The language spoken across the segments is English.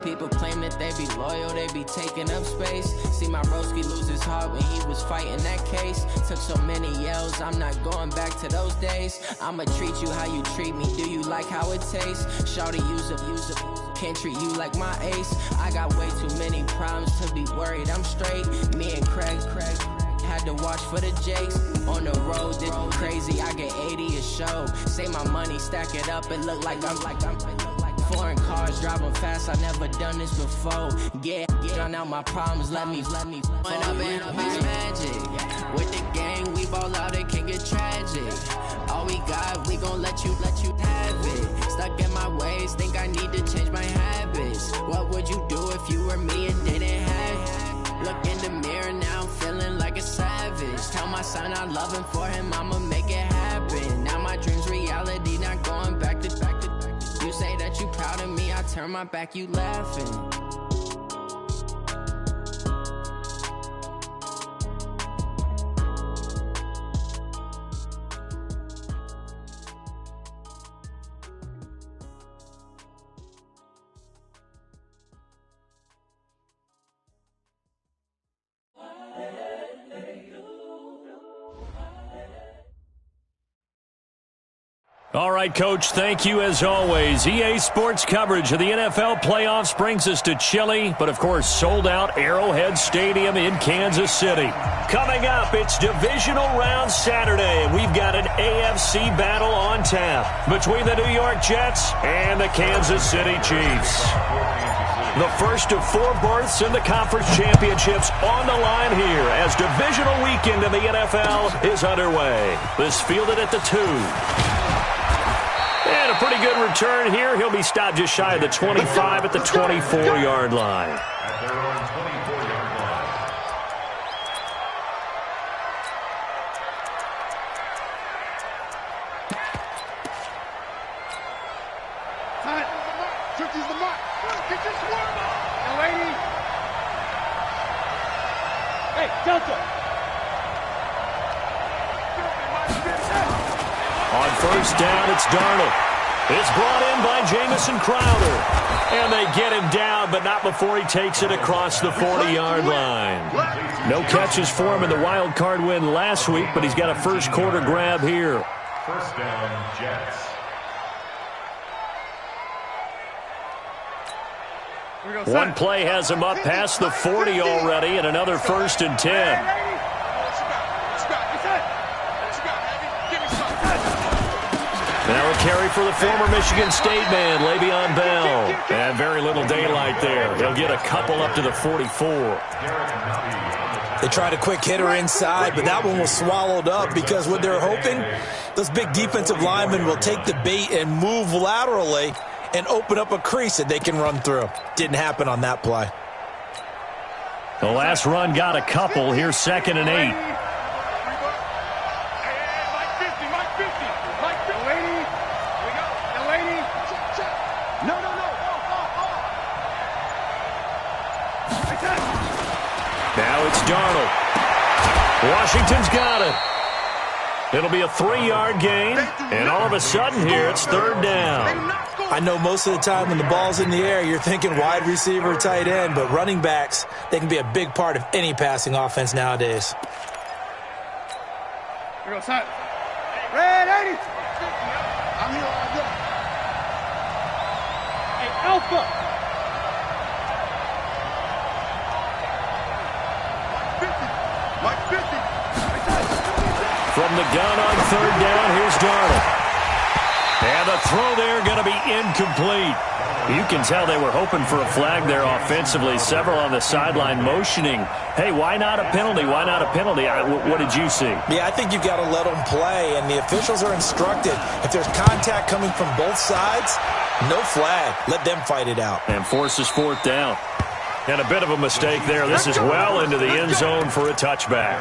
People claim that they be loyal, they be taking up space. See my broski lose his heart when he was fighting that case. Took so many yells, I'm not going back to those days. I'ma treat you how you treat me, do you like how it tastes? Shawty use up, can't treat you like my ace. I got way too many problems to be worried, I'm straight. Me and Craig had to watch for the Jakes. On the road, this crazy, I get 80 a show. Say my money, stack it up, it look like I'm foreign cars, driving fast, I never done this before. Get out my problems, let me When up and up is magic. With the gang, we ball out, it can get tragic. All we got, we gon' let you have it. Stuck in my ways, think I need to change my habits. What would you do if you were me and didn't have it? Look in the mirror, now I'm feeling like a savage. Tell my son I love him, for him I'ma make it happen. Now my dream's reality, not going back to. You say that you proud of me, I turn my back, you laughing. All right, Coach, thank you as always. EA Sports coverage of the NFL playoffs brings us to chilly, but of course sold-out Arrowhead Stadium in Kansas City. Coming up, it's Divisional Round Saturday, and we've got an AFC battle on tap between the New York Jets and the Kansas City Chiefs. The first of 4 berths in the conference championships on the line here as divisional weekend in the NFL is underway. This fielded at the 2. And a pretty good return here. He'll be stopped just shy of the 25 at the 24-yard line. At their own 24-yard line. Time. Turkey's the mark. Get your swarm on. Now, lady. Hey, Delta. On first down, it's Darnold. It's brought in by Jamison Crowder. And they get him down, but not before he takes it across the 40-yard line. No catches for him in the wild card win last week, but he's got a first quarter grab here. First down, Jets. One play has him up past the 40 already, and another 1st and 10. Now a carry for the former Michigan State man, Le'Veon Bell. And very little daylight there. He'll get a couple up to the 44. They tried a quick hitter inside, but that one was swallowed up because what they're hoping, those big defensive linemen will take the bait and move laterally and open up a crease that they can run through. Didn't happen on that play. The last run got a couple. Here's 2nd and 8. Now it's Darnold. Washington's got it. It'll be a 3-yard gain, and all of a sudden here it's 3rd down. I know most of the time when the ball's in the air, you're thinking wide receiver, tight end, but running backs, they can be a big part of any passing offense nowadays. Here goes, son. Red 80. I'm here all day. Hey, Alpha. From the gun on 3rd down, here's Darnold. And the throw there going to be incomplete. You can tell they were hoping for a flag there offensively. Several on the sideline motioning, hey, why not a penalty? Why not a penalty? What did you see? Yeah, I think you've got to let them play, and the officials are instructed. If there's contact coming from both sides, no flag. Let them fight it out. And forces 4th down. And a bit of a mistake there. This is well into the end zone for a touchback.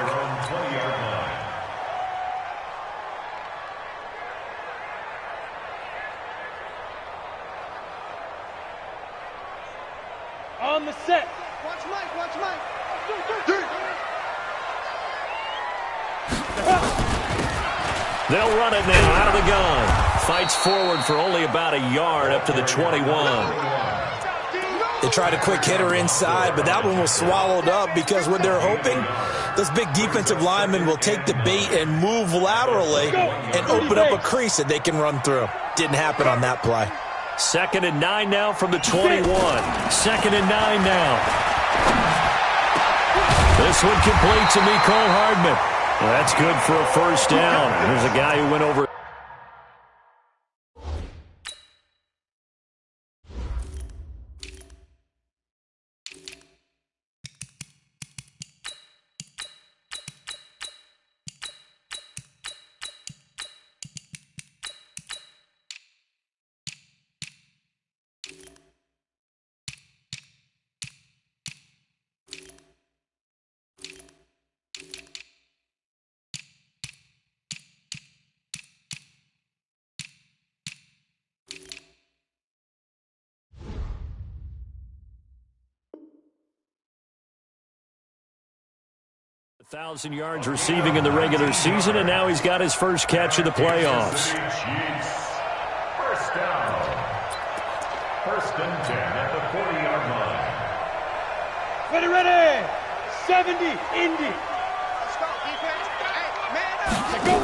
On the set. Watch Mike, watch Mike. They'll run it now out of the gun. Fights forward for only about a yard up to the 21. They tried a quick hitter inside, but that one was swallowed up because what they're hoping, those big defensive linemen will take the bait and move laterally and open up a crease that they can run through. Didn't happen on that play. 2nd and 9 now from the 21. 2nd and 9 now. This one complete to Mecole Hardman. That's good for a first down. Here's a guy who went over. Thousand yards receiving in the regular season, and now he's got his first catch of the playoffs. First down. 1st and 10 at the 40-yard line. Ready. 70, Indy. Let's go, defense. Hey, man up. Let's go.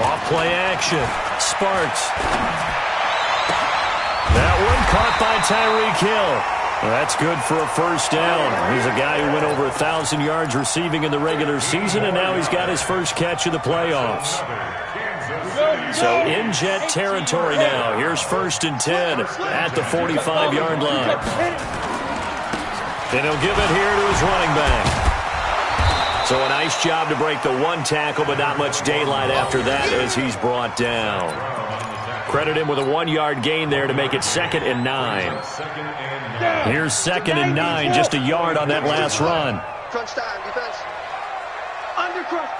Off play action. Sparks. That one caught by Tyreek Hill. That's good for a first down. He's a guy who went over 1,000 yards receiving in the regular season, and now he's got his first catch of the playoffs. So in Jet territory now. Here's 1st and 10 at the 45-yard line. And he'll give it here to his running back. So a nice job to break the one tackle, but not much daylight after that as he's brought down. Credit him with a 1-yard gain there to make it 2nd and 9. Here's 2nd and 9, just a yard on that last run. Crunch time, defense. Undercrunch.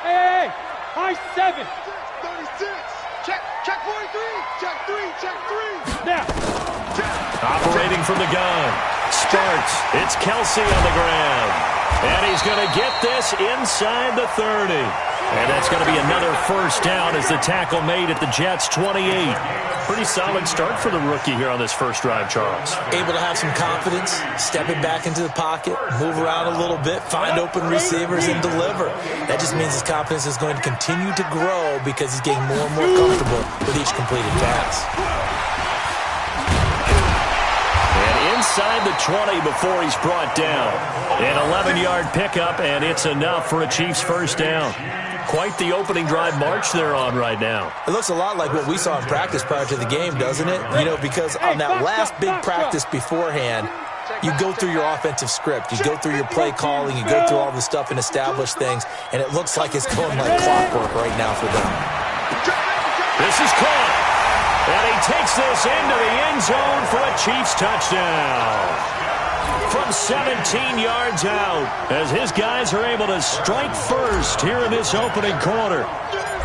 Hey, high 7. 36. Check 43. Check 3. Now. Operating from the gun. Starts. It's Kelsey on the ground. And he's going to get this inside the 30. And that's going to be another first down as the tackle made at the Jets' 28. Pretty solid start for the rookie here on this first drive, Charles. Able to have some confidence, stepping back into the pocket, move around a little bit, find open receivers, and deliver. That just means his confidence is going to continue to grow because he's getting more and more comfortable with each completed pass. And inside the 20 before he's brought down. An 11-yard pickup, and it's enough for a Chiefs first down. Quite the opening drive march they're on right now. It looks a lot like what we saw in practice prior to the game, doesn't it? You know, because on that last big practice beforehand, you go through your offensive script. You go through your play calling. You go through all the stuff and establish things. And it looks like it's going like clockwork right now for them. This is caught. And he takes this into the end zone for a Chiefs touchdown. From 17 yards out, as his guys are able to strike first here in this opening quarter.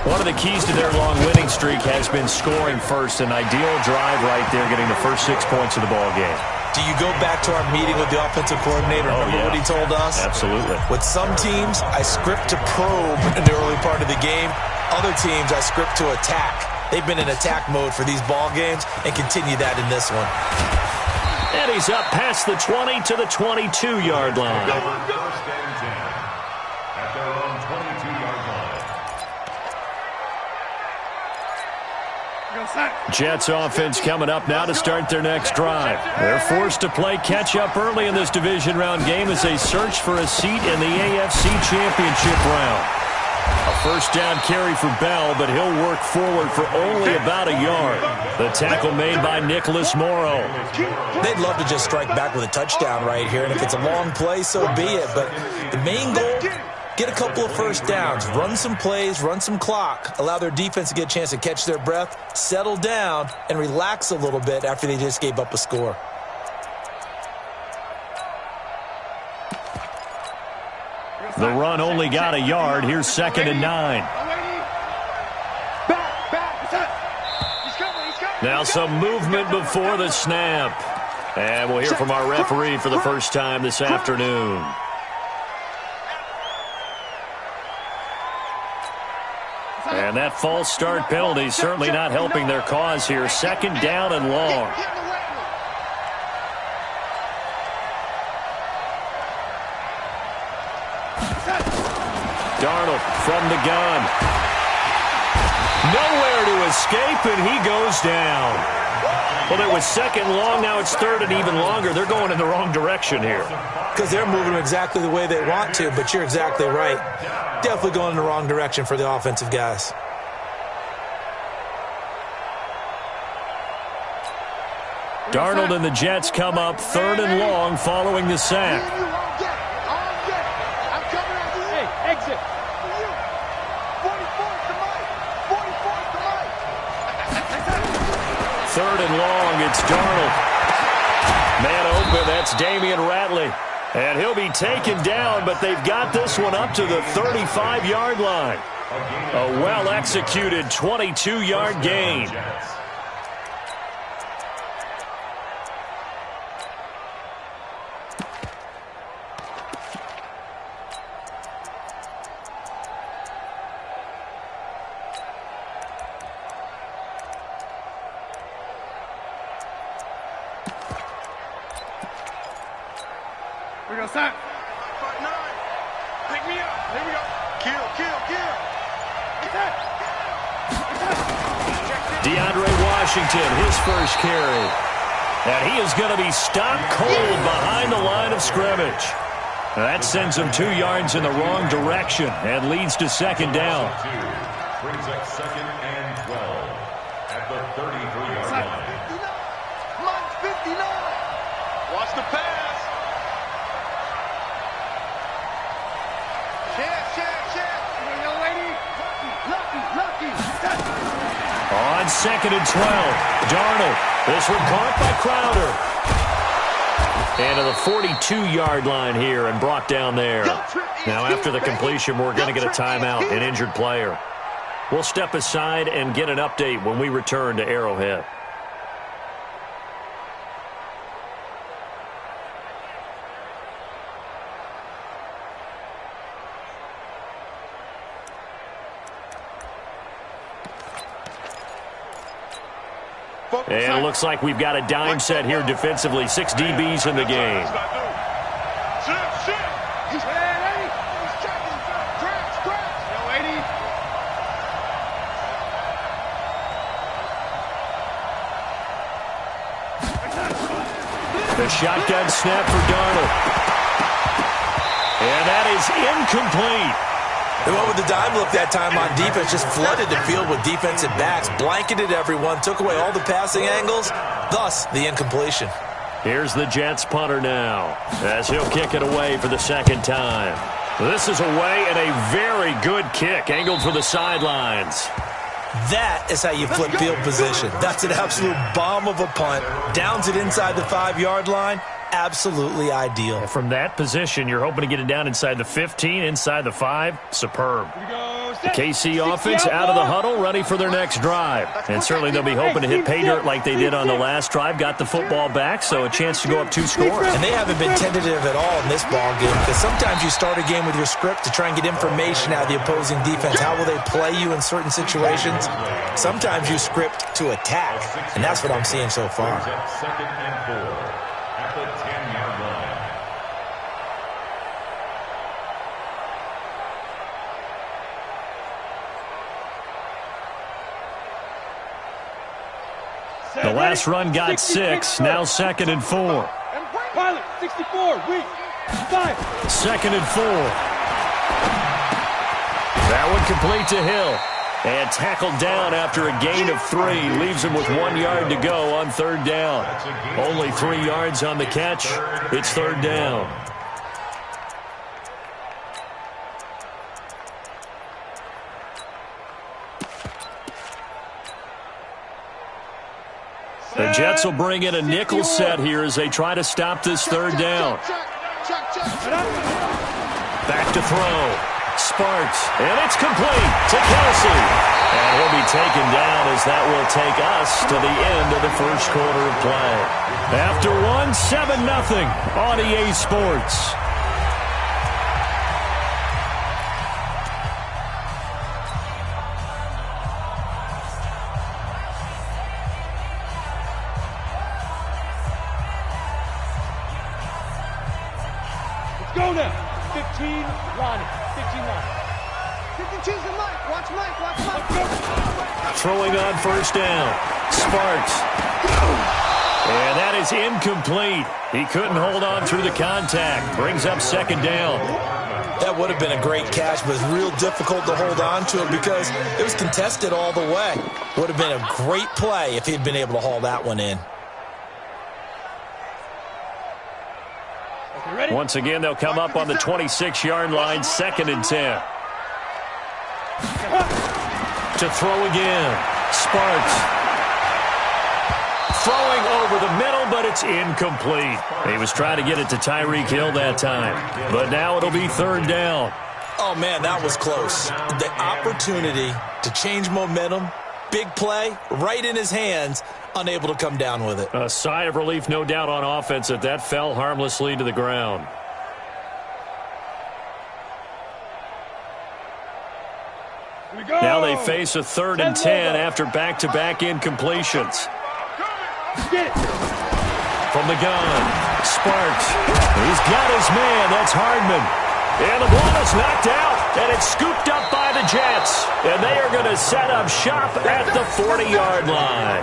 One of the keys to their long winning streak has been scoring first. An ideal drive right there, getting the first 6 points of the ball game. Do you go back to our meeting with the offensive coordinator? Remember what he told us? Absolutely. With some teams, I script to probe in the early part of the game. Other teams, I script to attack. They've been in attack mode for these ball games and continue that in this one. And he's up past the 20 to the 22-yard line. First and 10 at their own 22-yard line. Jets offense coming up now to start their next drive. They're forced to play catch-up early in this division round game as they search for a seat in the AFC Championship round. A first down carry for Bell, but he'll work forward for only about a yard. The tackle made by Nicholas Morrow. They'd love to just strike back with a touchdown right here, and if it's a long play, so be it. But the main goal, get a couple of first downs, run some plays, run some clock, allow their defense to get a chance to catch their breath, settle down, and relax a little bit after they just gave up a score. The run only got a yard. Here's 2nd and 9. Now some movement before the snap. And we'll hear from our referee for the first time this afternoon. And that false start penalty certainly not helping their cause here. 2nd down and long. Darnold from the gun. Nowhere to escape, and he goes down. Well, it was second long. Now it's third and even longer. They're going in the wrong direction here. Because they're moving exactly the way they want to, but you're exactly right. Definitely going in the wrong direction for the offensive guys. Darnold and the Jets come up third and long following the sack. Hey, exit. Third and long, it's Darnold. Man open, that's Damian Ratley. And he'll be taken down, but they've got this one up to the 35-yard line. A well-executed 22-yard gain. We go, set. Pick me up. Here we go. Kill. DeAndre Washington, his first carry. And he is going to be stopped cold behind the line of scrimmage. That sends him 2 yards in the wrong direction and leads to second down. Brings up second and 12 at the 33-yard line. Mine's 59. Watch the pass. Young lady. Lucky. On second and 12, Darnold. This one caught by Crowder. And to the 42-yard line here and brought down there. Now after the completion, we're going to get a timeout, an injured player. We'll step aside and get an update when we return to Arrowhead. And it looks like we've got a dime set here defensively. 6 DBs in the game. The shotgun snap for Darnold. And that is incomplete. They went with the dime look that time on defense, just flooded the field with defensive backs, blanketed everyone, took away all the passing angles, thus the incompletion. Here's the Jets punter now, as he'll kick it away for the second time. This is away and a very good kick, angled for the sidelines. That is how you flip field position. That's an absolute bomb of a punt. Downs it inside the 5-yard line. Absolutely ideal. From that position, you're hoping to get it down inside the 15, inside the 5. Superb. The KC offense out of the huddle, ready for their next drive. And certainly they'll be hoping to hit pay dirt like they did on the last drive. Got the football back, so a chance to go up 2 scores. And they haven't been tentative at all in this ball game, because sometimes you start a game with your script to try and get information out of the opposing defense. How will they play you in certain situations? Sometimes you script to attack, and that's what I'm seeing so far. Second and 4 at the 10-yard line. The last run got 6, now second and 4. Pilot, 64, weak, 5. Second and 4. That one complete to Hill. And tackled down after a gain of 3. Leaves him with 1 yard to go on third down. Only 3 yards on the catch. It's third down. The Jets will bring in a nickel set here as they try to stop this third down. Back to throw. Sparks, and it's complete to Kelsey. And he'll be taken down as that will take us to the end of the first quarter of play. After one, 7-0 on EA Sports. Let's go now. 15, Lonnie. 15, Lonnie. 52's the Mike. Watch Mike. Watch Mike. Throwing on first down. Sparks. And that is incomplete. He couldn't hold on through the contact. Brings up second down. That would have been a great catch, but it's real difficult to hold on to it because it was contested all the way. Would have been a great play if he'd been able to haul that one in. Once again, they'll come up on the 26-yard line, 2nd and 10. To throw again. Sparks. Throwing over the middle, but it's incomplete. He was trying to get it to Tyreek Hill that time. But now it'll be 3rd down. Oh, man, that was close. The opportunity to change momentum, big play, right in his hands, unable to come down with it. A sigh of relief, no doubt, on offense that fell harmlessly to the ground. Now they face a 3rd and 10 after back-to-back incompletions. From the gun, Sparks. He's got his man. That's Hardman. And the ball is knocked out, and it's scooped up by the Jets. And they are going to set up shop at the 40-yard line.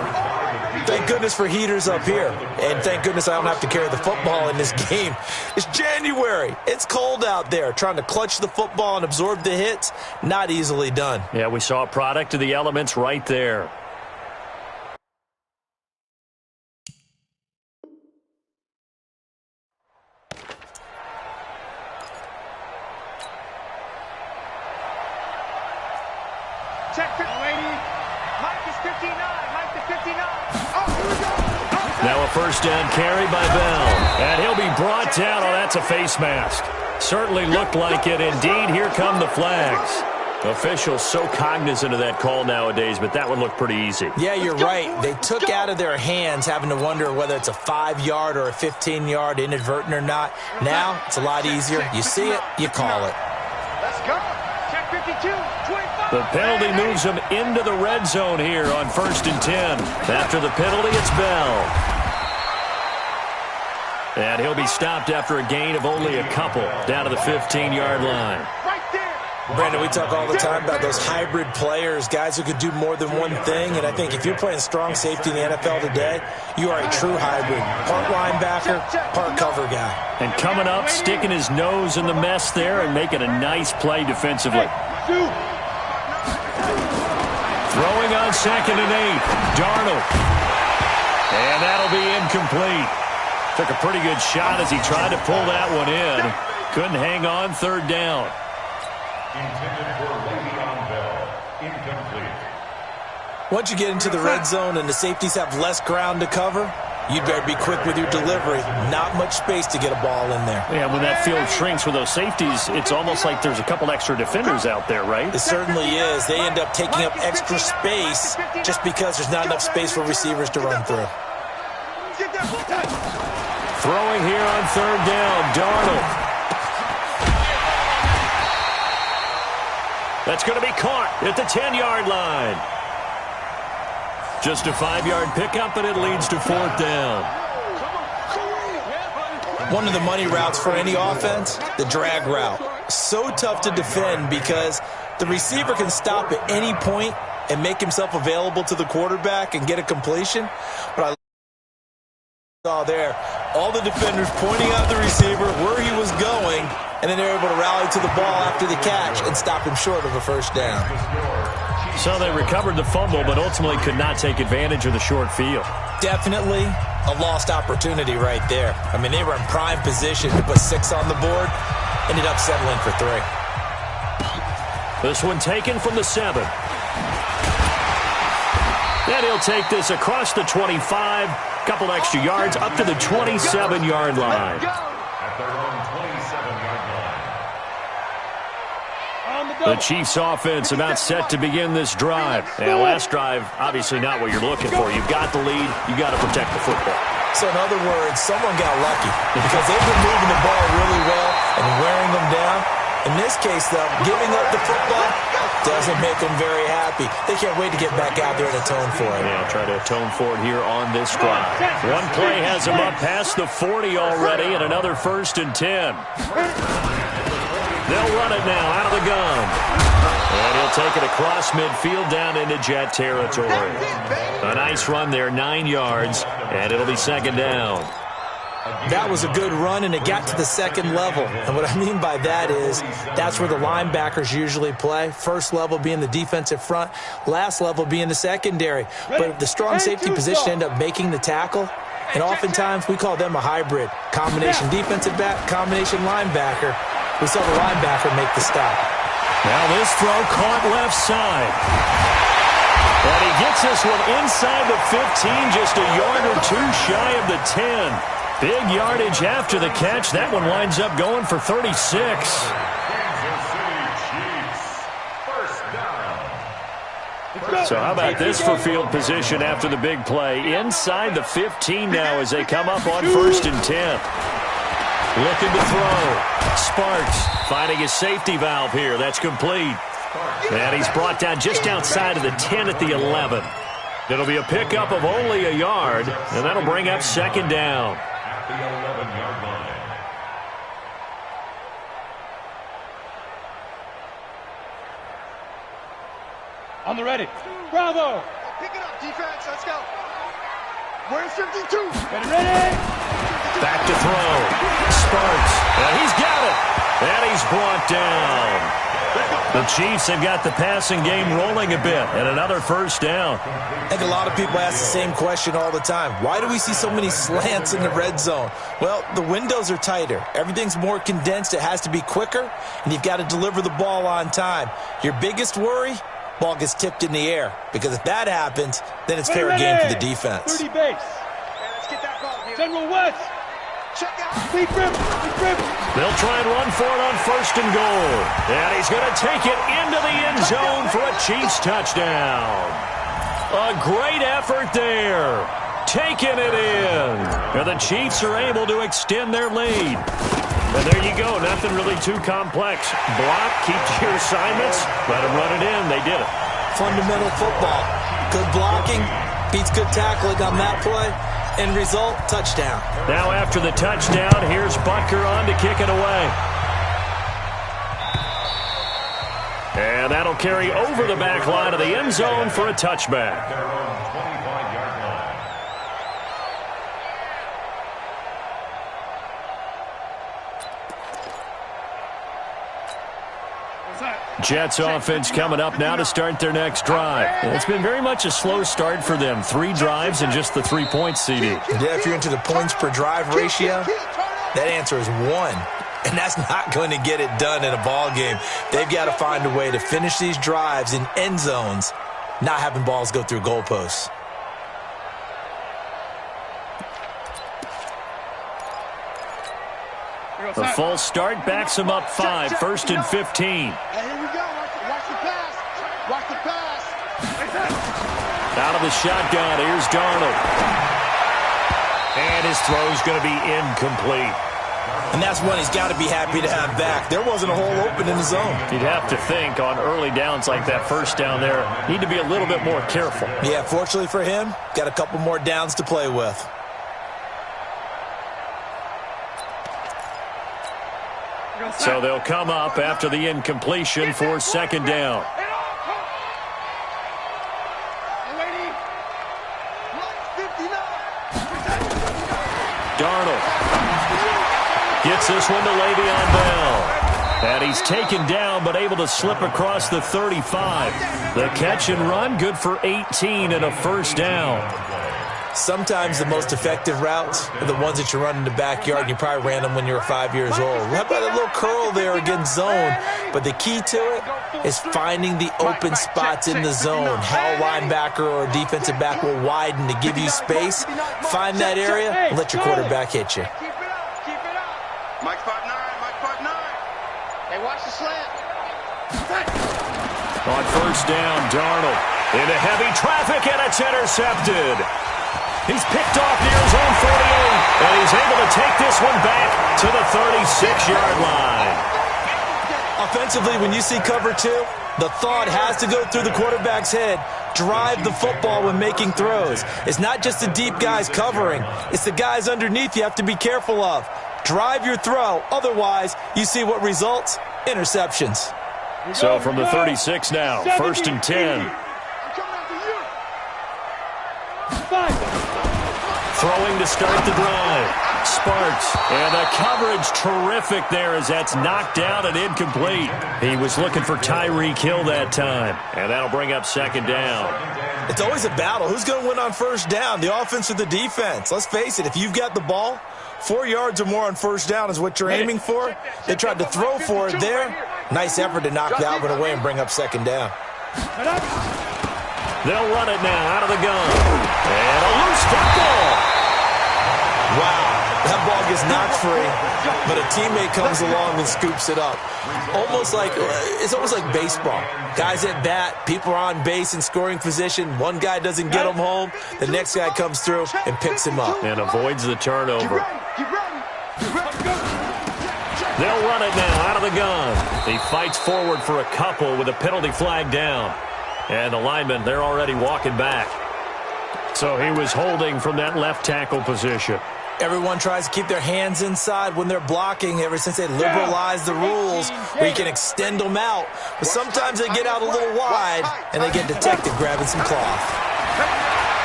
Thank goodness for heaters up here. And thank goodness I don't have to carry the football in this game. It's January. It's cold out there. Trying to clutch the football and absorb the hits, not easily done. Yeah, we saw a product of the elements right there. Check it, lady. Mike is 59. Mike to 59. Oh, here we go. Now a first down carry by Bell. And he'll be brought down. Oh, that's a face mask. Certainly looked like it. Indeed, here come the flags. Officials so cognizant of that call nowadays, but that one looked pretty easy. Yeah, you're right. They took out of their hands having to wonder whether it's a 5-yard or a 15-yard inadvertent or not. Now, it's a lot easier. You see it, you call it. Let's go. Check 52. 25. The penalty moves him into the red zone here on 1st and 10. After the penalty, it's Bell. And he'll be stopped after a gain of only a couple down to the 15-yard line. Right there. Brandon, we talk all the time about those hybrid players, guys who could do more than one thing. And I think if you're playing strong safety in the NFL today, you are a true hybrid. Part linebacker, part cover guy. And coming up, sticking his nose in the mess there and making a nice play defensively. Throwing on 2nd and 8. Darnold. And that'll be incomplete. Took a pretty good shot as he tried to pull that one in. Couldn't hang on, 3rd down. Intended for Le'Veon Bell. Incomplete. Once you get into the red zone and the safeties have less ground to cover, you'd better be quick with your delivery. Not much space to get a ball in there. Yeah, when that field shrinks with those safeties, it's almost like there's a couple extra defenders out there, right? It certainly is. They end up taking up extra space just because there's not enough space for receivers to run through. Throwing here on 3rd down, Darnold. That's going to be caught at the 10-yard line. Just a 5-yard pickup, and it leads to 4th down. One of the money routes for any offense, the drag route. So tough to defend because the receiver can stop at any point and make himself available to the quarterback and get a completion. But I saw there, all the defenders pointing out the receiver where he was going, and then they're able to rally to the ball after the catch and stop him short of a first down. So they recovered the fumble, but ultimately could not take advantage of the short field. Definitely a lost opportunity right there. I mean, they were in prime position to put 6 on the board, ended up settling for 3. This one taken from the 7. Then he'll take this across the 25, couple extra yards up to the 27-yard line. At their own 27-yard line. The Chiefs offense about set to begin this drive. And last drive, obviously not what you're looking for. You've got the lead. You've got to protect the football. So in other words, someone got lucky because they've been moving the ball really well and wearing them down. In this case, though, giving up the football doesn't make them very happy. They can't wait to get back out there and atone for it. Yeah, try to atone for it here on this drive. One play has them up past the 40 already, and another 1st and 10. They'll run it now out of the gun. And he'll take it across midfield down into Jet territory. A nice run there, 9 yards, and it'll be second down. That was a good run, and it got to the second level. And what I mean by that is that's where the linebackers usually play. First level being the defensive front, last level being the secondary. But the strong safety position ended up making the tackle, and oftentimes we call them a hybrid. Combination defensive back, combination linebacker. We saw the linebacker make the stop. Now this throw caught left side. And he gets this one inside the 15, just a yard or two shy of the 10. Big yardage after the catch. That one winds up going for 36. So how about this for field position after the big play? Inside the 15 now as they come up on 1st and 10. Looking to throw. Sparks finding his safety valve here. That's complete. And he's brought down just outside of the 10 at the 11. It'll be a pickup of only a yard, and that'll bring up second down. At the 11-yard line. On the ready. Bravo. Pick it up, defense. Let's go. Where's 52? Ready. Back to throw. Sparks. And he's got it. And he's brought down. The Chiefs have got the passing game rolling a bit, and another first down. I think a lot of people ask the same question all the time. Why do we see so many slants in the red zone? Well, the windows are tighter. Everything's more condensed. It has to be quicker, and you've got to deliver the ball on time. Your biggest worry? Ball gets tipped in the air, because if that happens, then it's fair game for the defense. 30 base. Let's get that ball, dude. General West. Check out. Deep rip. They'll try and run for it on 1st and goal. And he's going to take it into the end zone for a Chiefs touchdown. A great effort there. Taking it in. And the Chiefs are able to extend their lead. And there you go. Nothing really too complex. Block, keep to your assignments. Let them run it in. They did it. Fundamental football. Good blocking. Beats good tackling on that play. End result, touchdown. Now after the touchdown, here's Butker on to kick it away. And that'll carry over the back line of the end zone for a touchback. Their own 25-yard line. Jets offense coming up now to start their next drive. It's been very much a slow start for them. 3 drives and just the 3 points, CD. Yeah, if you're into the points per drive ratio, that answer is 1. And that's not going to get it done in a ball game. They've got to find a way to finish these drives in end zones, not having balls go through goalposts. The false start backs him up 5, 1st and 15. Hey, here we go. Watch the pass. Watch the pass. Out of the shotgun, here's Darnold. And his throw's going to be incomplete. And that's one he's got to be happy to have back. There wasn't a hole open in the zone. You'd have to think on early downs like that first down there, need to be a little bit more careful. Yeah, fortunately for him, got a couple more downs to play with. So they'll come up after the incompletion for second down. Darnold gets this one to Le'Veon Bell. And he's taken down but able to slip across the 35. The catch and run good for 18 and a first down. Sometimes the most effective routes are the ones that you run in the backyard, and you probably ran them when you were 5 years old. How about a little curl there against zone? But the key to it is finding the open spots in the zone. How a linebacker or a defensive back will widen to give you space. Find that area and let your quarterback hit you. Keep it up. Keep it up. Mike 5'9". Mike 5'9". Hey, watch the slant. On first down, Darnold into heavy traffic, and it's intercepted. He's picked off near his own 48, and he's able to take this one back to the 36-yard line. Offensively, when you see cover 2, the thought has to go through the quarterback's head. Drive the football when making throws. It's not just the deep guys covering. It's the guys underneath you have to be careful of. Drive your throw. Otherwise, you see what results? interceptions. So from the 36 now, 1st and 10. Throwing to start the drive. Sparks. And the coverage terrific there as that's knocked down and incomplete. He was looking for Tyreek Hill that time. And that'll bring up 2nd down. It's always a battle. Who's going to win on 1st down, the offense or the defense? Let's face it, if you've got the ball, 4 yards or more on 1st down is what you're aiming for. They tried to throw for it there. Nice effort to knock Dalvin away and bring up 2nd down. They'll run it now out of the gun. And a loose football. Wow, that ball gets knocked free, but a teammate comes along and scoops it up. It's almost like baseball. Guys at bat, people are on base in scoring position. One guy doesn't get him home. The next guy comes through and picks him up. And avoids the turnover. They'll run it now out of the gun. He fights forward for a couple with a penalty flag down. And the linemen, they're already walking back. So he was holding from that left tackle position. Everyone tries to keep their hands inside when they're blocking ever since they liberalized the rules where you can extend them out. But sometimes they get out a little wide and they get detected grabbing some cloth.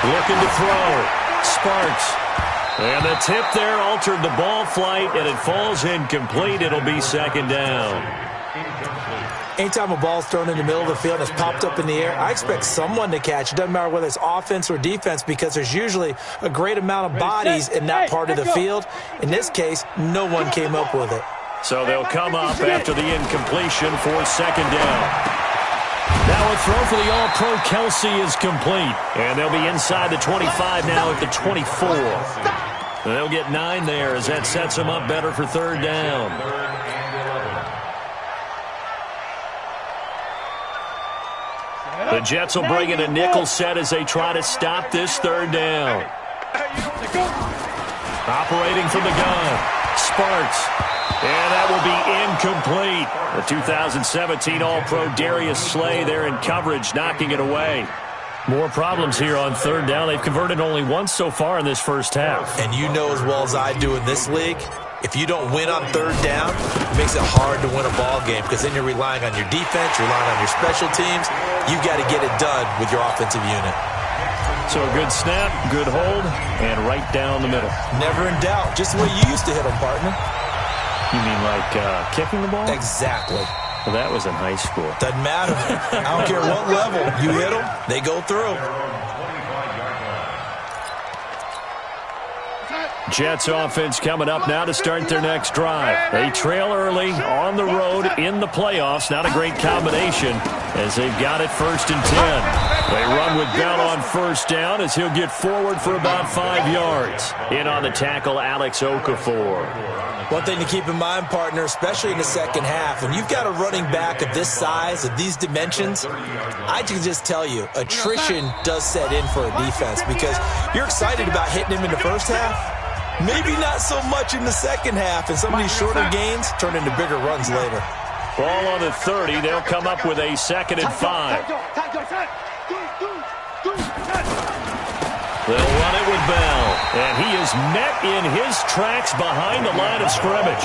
Looking to throw. Sparks. And the tip there altered the ball flight, and it falls incomplete. It'll be 2nd down. Anytime a ball's thrown in the middle of the field and it's popped up in the air, I expect someone to catch. It doesn't matter whether it's offense or defense because there's usually a great amount of bodies in that part of the field. In this case, no one came up with it. So they'll come up after the incompletion for 2nd down. Now a throw for the All-Pro Kelsey is complete. And they'll be inside the 25 now at the 24. They'll get 9 there as that sets them up better for 3rd down. The Jets will bring in a nickel set as they try to stop this 3rd down. Operating from the gun. Sparks. And that will be incomplete. The 2017 All-Pro Darius Slay there in coverage, knocking it away. More problems here on 3rd down. They've converted only once so far in this first half. And you know as well as I do in this league, if you don't win on 3rd down, it makes it hard to win a ball game because then you're relying on your defense, you're relying on your special teams. You've got to get it done with your offensive unit. So a good snap, good hold, and right down the middle. Never in doubt. Just the way you used to hit them, partner. You mean like kicking the ball? Exactly. Well, that was in high school. Doesn't matter. I don't care what level. You hit them, they go through. Jets offense coming up now to start their next drive. They trail early on the road in the playoffs. Not a great combination as they've got it 1st and 10. They run with Bell on 1st down as he'll get forward for about 5 yards. In on the tackle, Alex Okafor. One thing to keep in mind, partner, especially in the second half, when you've got a running back of this size, of these dimensions, I can just tell you, attrition does set in for a defense because you're excited about hitting him in the first half. Maybe not so much in the second half, and some of these shorter gains turn into bigger runs later. Ball on the 30. They'll come up with a 2nd and 5. They'll run it with Bell, and he is met in his tracks behind the line of scrimmage.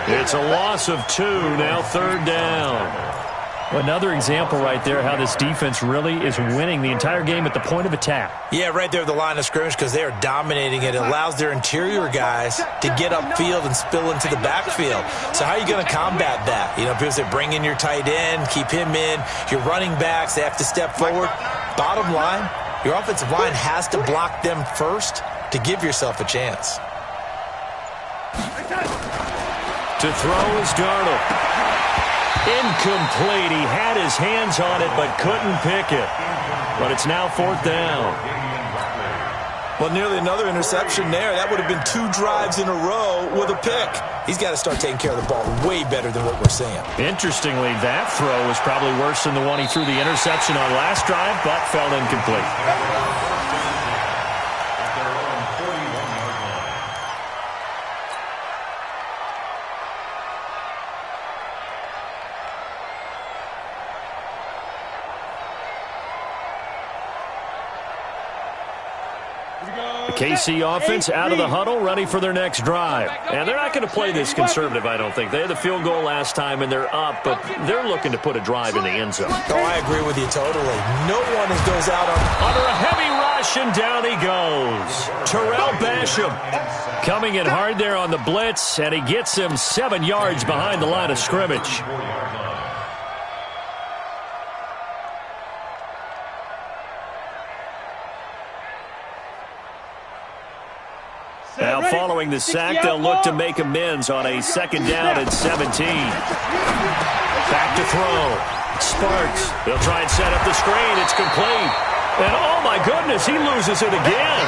It's a loss of 2, now 3rd down. Another example right there how this defense really is winning the entire game at the point of attack. Yeah, right there at the line of scrimmage because they are dominating it. It allows their interior guys to get upfield and spill into the backfield. So how are you going to combat that? You know, people say bring in your tight end, keep him in. Your running backs, they have to step forward. Bottom line, your offensive line has to block them first to give yourself a chance. To throw is Darnold. Incomplete. He had his hands on it but couldn't pick it. But it's now 4th down. Well, nearly another interception there. That would have been 2 drives in a row with a pick. He's got to start taking care of the ball way better than what we're seeing. Interestingly, that throw was probably worse than the one he threw the interception on last drive, but fell incomplete. KC offense out of the huddle, ready for their next drive. And they're not going to play this conservative, I don't think. They had the field goal last time, and they're up, but they're looking to put a drive in the end zone. Oh, I agree with you totally. No one goes out under a heavy rush, and down he goes. Terrell Basham coming in hard there on the blitz, and he gets him 7 yards behind the line of scrimmage. Now following the sack, they'll look to make amends on a 2nd down and 17. Back to throw. Sparks. They'll try and set up the screen. It's complete. And oh my goodness, he loses it again.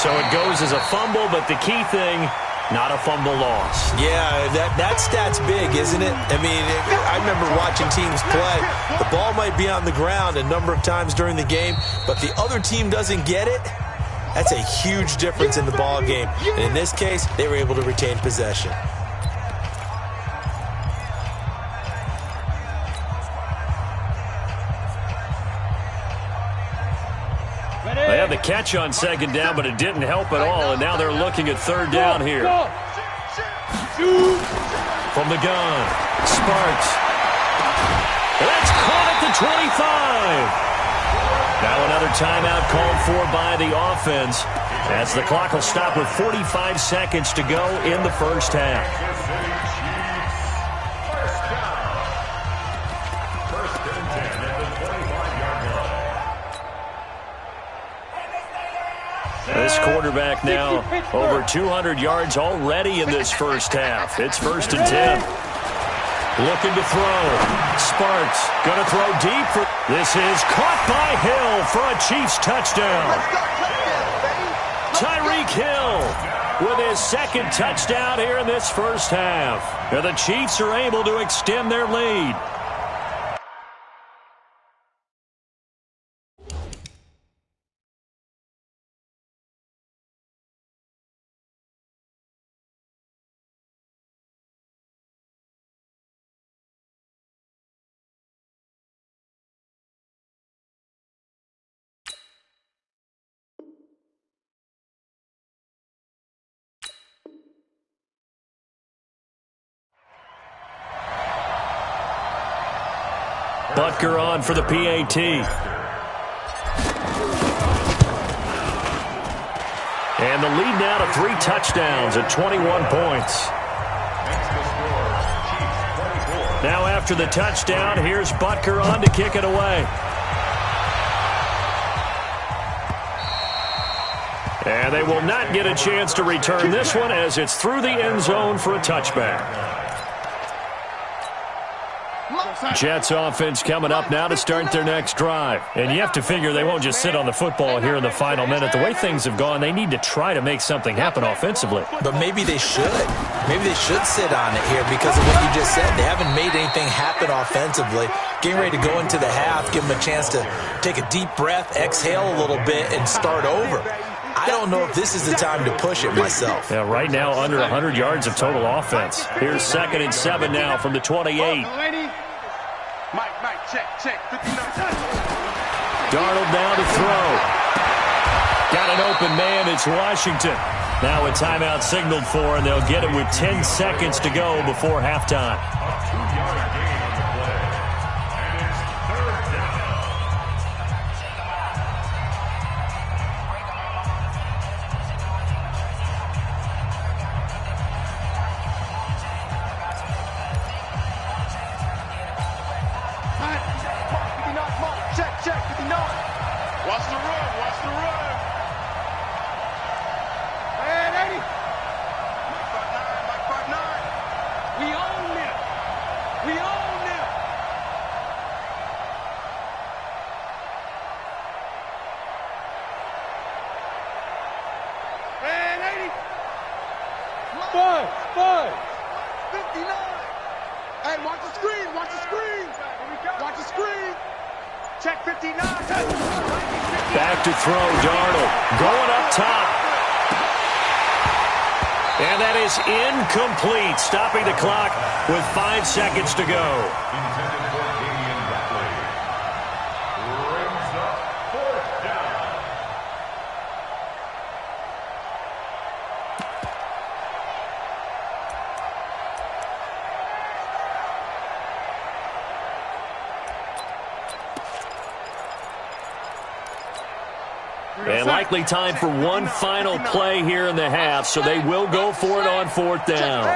So it goes as a fumble, but the key thing, not a fumble loss. Yeah, that stat's big, isn't it? I mean, I remember watching teams play. The ball might be on the ground a number of times during the game, but the other team doesn't get it. That's a huge difference in the ball game. And in this case, they were able to retain possession. They had the catch on 2nd down, but it didn't help at all, and now they're looking at 3rd down here. From the gun, Sparks. That's caught at the 25. Now another timeout called for by the offense, as the clock will stop with 45 seconds to go in the first half. This quarterback now over 200 yards already in this first half. It's 1st and 10. Looking to throw. Sparks going to throw deep. This is caught by Hill for a Chiefs touchdown. Tyreek Hill with his 2nd touchdown here in this first half. And the Chiefs are able to extend their lead. Butker on for the PAT. And the lead now to 3 touchdowns at 21 points. Now after the touchdown, here's Butker on to kick it away. And they will not get a chance to return this one as it's through the end zone for a touchback. Jets offense coming up now to start their next drive. And you have to figure they won't just sit on the football here in the final minute. The way things have gone, they need to try to make something happen offensively. But maybe they should. Maybe they should sit on it here because of what you just said. They haven't made anything happen offensively. Getting ready to go into the half, give them a chance to take a deep breath, exhale a little bit, and start over. I don't know if this is the time to push it myself. Yeah, right now under 100 yards of total offense. Here's 2nd and 7 now from the 28. Mike, check. 59. Darnold now to throw. Got an open man. It's Washington. Now a timeout signaled for, and they'll get it with 10 seconds to go before halftime. Watch the run. And 80. Mike 59. We own them. And 80. 5. 59. Hey, watch the screen. Watch the screen. Check 59. Back to throw, Darnold. Going up top. And that is incomplete, stopping the clock with 5 seconds to go. And likely time for one final play here in the half, so they will go for it on fourth down.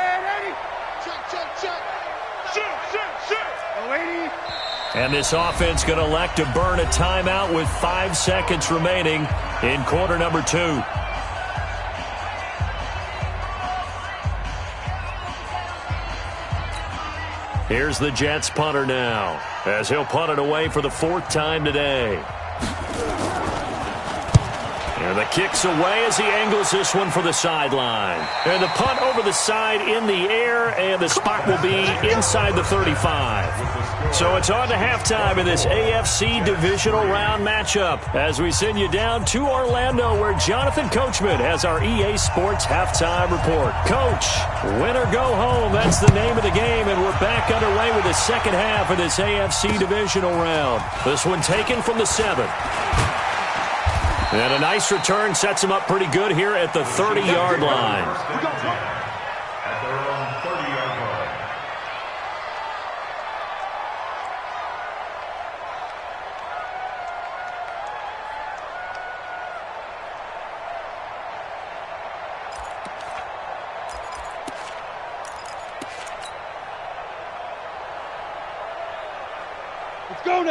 And this offense going to elect to burn a timeout with 5 seconds remaining in quarter number 2. Here's the Jets punter now, as he'll punt it away for the 4th time today. And the kick's away as he angles this one for the sideline. And the punt over the side in the air, and the spot will be inside the 35. So it's on to halftime in this AFC divisional round matchup as we send you down to Orlando, where Jonathan Coachman has our EA Sports halftime report. Coach, win or go home, that's the name of the game, and we're back underway with the second half of this AFC divisional round. This one taken from the 7. And a nice return sets him up pretty good here at the 30-yard line. At their own 30-yard line.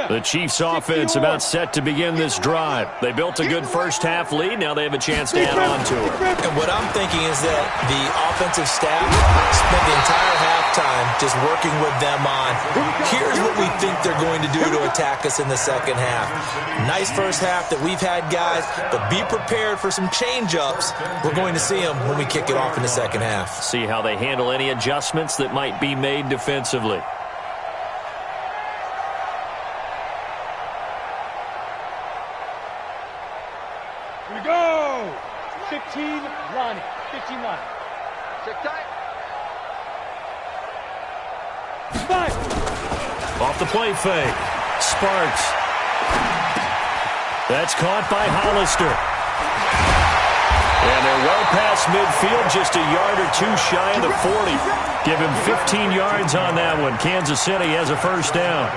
The Chiefs offense about set to begin this drive. They built a good first half lead. Now they have a chance to add on to it. And what I'm thinking is that the offensive staff spent the entire halftime just working with them on, here's what we think they're going to do to attack us in the second half. Nice first half that we've had, guys, but be prepared for some change-ups. We're going to see them when we kick it off in the second half. See how they handle any adjustments that might be made defensively. Here we go! 15 line. 15 line. Check tight. 5. Off the play fake. Sparks. That's caught by Hollister. And they're well past midfield, just a yard or two shy of the 40. Give him 15 yards on that one. Kansas City has a first down.